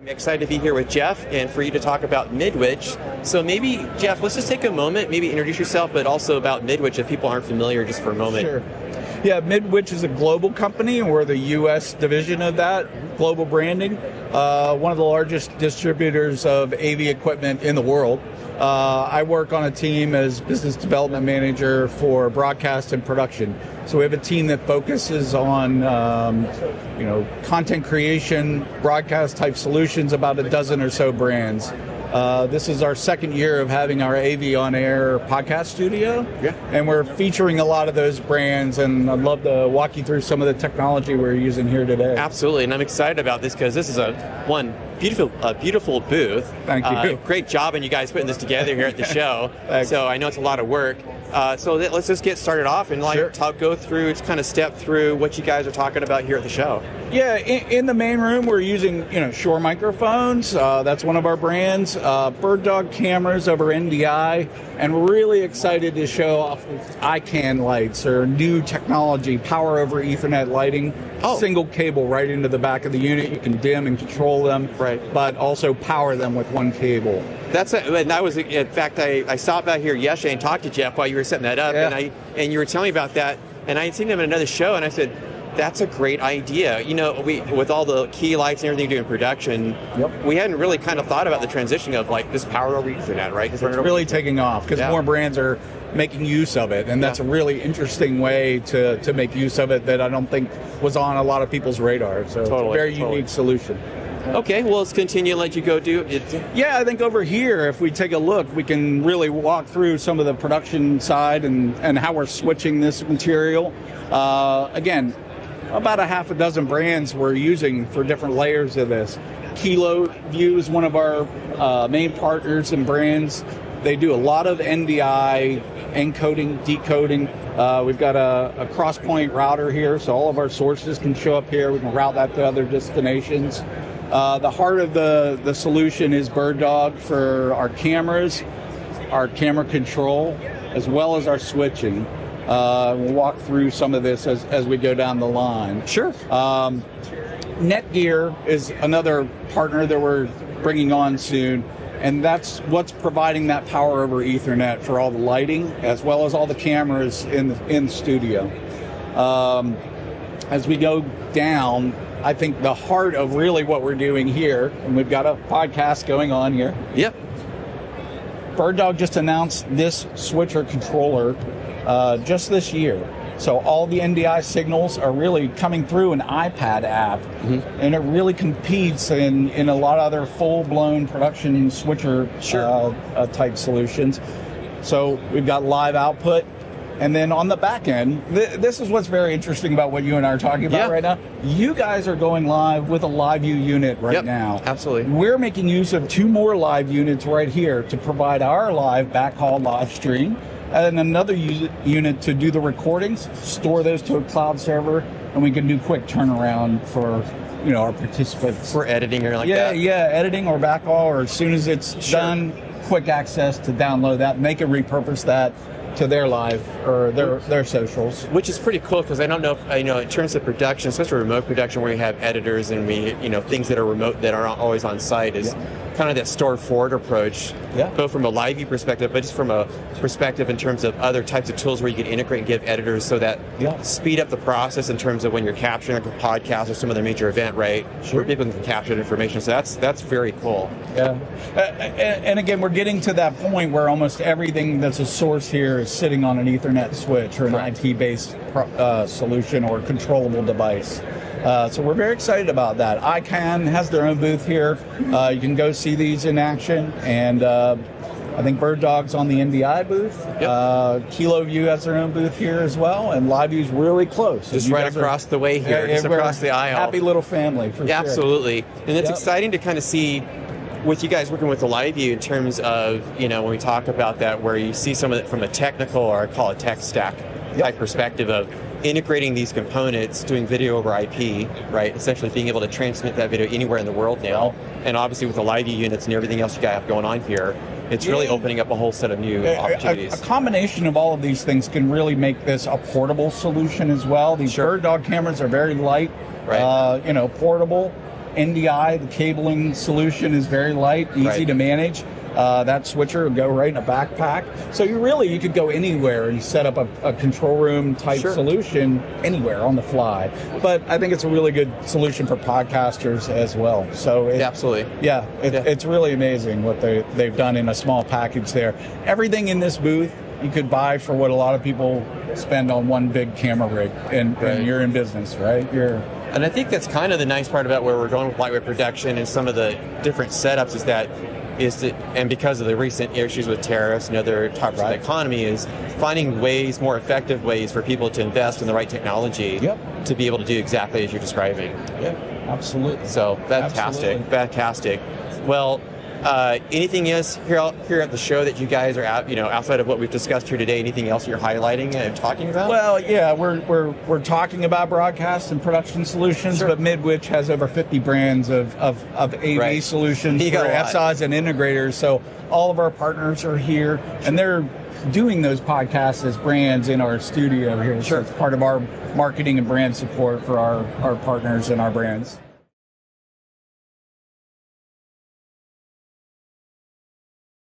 I'm excited to be here with Jeff and for you to talk about Midwich. So maybe, Jeff, let's just take a moment, maybe introduce yourself, but also about Midwich if people aren't familiar just for a moment. Sure. Yeah, Midwich is a global company. We're the U.S. division of that, global branding. One of the largest distributors of AV equipment in the world. I work on a team as business development manager for broadcast and production. So we have a team that focuses on, content creation, broadcast type solutions, about a dozen or so brands. This is our second year of having our AV on Air podcast studio, and we're featuring a lot of those brands, and I'd love to walk you through some of the technology we're using here today. Absolutely, and I'm excited about this because this is a beautiful booth. Thank you. Great job, and you guys putting this together here at the show. So I know it's a lot of work. So let's just get started off and go through, kind of step through what you guys are talking about here at the show. Yeah, in the main room we're using Shure microphones. That's one of our brands. BirdDog cameras over NDI, and we're really excited to show off ICANN lights, or new technology, power over Ethernet lighting. Single cable right into the back of the unit. You can dim and control them, but also power them with one cable. In fact, I stopped out here yesterday and talked to Jeff while you were setting that up, and you were telling me about that, and I had seen him in another show, and I said, that's a great idea. We with all the key lights and everything doing production, we hadn't really kind of thought about the transition of this power over Ethernet, right? It's really taking off because more brands are making use of it, and that's a really interesting way to make use of it that I don't think was on a lot of people's radar. So it's a very unique solution. Okay, well, let's continue and let you go do it. Yeah, I think over here, if we take a look, we can really walk through some of the production side and how we're switching this material. Again, about a half a dozen brands we're using for different layers of this. LiveU is one of our main partners and brands. They do a lot of NDI, encoding, decoding. We've got a cross-point router here, so all of our sources can show up here. We can route that to other destinations. The heart of the solution is BirdDog for our cameras, our camera control, as well as our switching. We'll walk through some of this as we go down the line. Sure. Netgear is another partner that we're bringing on soon, and that's what's providing that power over Ethernet for all the lighting, as well as all the cameras in the studio. As we go down, I think the heart of really what we're doing here, and we've got a podcast going on here. Yep. BirdDog just announced this switcher controller just this year. So all the NDI signals are really coming through an iPad app, and it really competes in a lot of other full-blown production switcher type solutions. So we've got live output. And then on the back end, this is what's very interesting about what you and I are talking about right now. You guys are going live with a LiveU unit right now. Absolutely. We're making use of 2 more live units right here to provide our live backhaul live stream, and another unit to do the recordings, store those to a cloud server, and we can do quick turnaround for our participants. For editing or that? Yeah, editing or backhaul, or as soon as it's done, quick access to download that, and they can repurpose that to their live or their socials, which is pretty cool because I don't know if, in terms of production, especially remote production where you have editors and things that are remote that aren't always on site, is kind of that store forward approach, both from a LiveU perspective, but just from a perspective in terms of other types of tools where you can integrate and give editors so that speed up the process in terms of when you're capturing a podcast or some other major event, right? Where people can capture that information. So that's very cool. Yeah. And again, we're getting to that point where almost everything that's a source here is sitting on an Ethernet switch or an IP-based solution or controllable device. So we're very excited about that. ICANN has their own booth here. You can go see these in action, and I think BirdDog's on the NDI booth. LiveU has their own booth here as well, and LiveU's really close. Just right across the way here, just across the aisle. Happy little family, for sure. Absolutely. And it's exciting to kind of see with you guys working with the LiveU in terms of, when we talk about that, where you see some of it from a technical, or I call it tech stack type perspective of integrating these components, doing video over IP, right? Essentially being able to transmit that video anywhere in the world now. And obviously with the LiveU units and everything else you guys have going on here, it's really opening up a whole set of new opportunities. A combination of all of these things can really make this a portable solution as well. These BirdDog cameras are very light, portable. NDI, the cabling solution, is very light, easy to manage. That switcher will go right in a backpack. So you could go anywhere and set up a control room type solution anywhere on the fly. But I think it's a really good solution for podcasters as well. So absolutely. Yeah, it's really amazing what they've done in a small package there. Everything in this booth you could buy for what a lot of people spend on one big camera rig, and you're in business, right? And I think that's kind of the nice part about where we're going with lightweight production and some of the different setups and because of the recent issues with tariffs and other topics of the economy, is finding more effective ways for people to invest in the right technology to be able to do exactly as you're describing. Yeah, absolutely. So fantastic. Well, anything else here at the show that you guys are out, outside of what we've discussed here today? Anything else you're highlighting and talking about? Well, yeah, we're talking about broadcast and production solutions, but Midwich has over 50 brands of AV solutions for FSODs and integrators. So all of our partners are here, and they're doing those podcasts as brands in our studio here. So it's part of our marketing and brand support for our partners and our brands.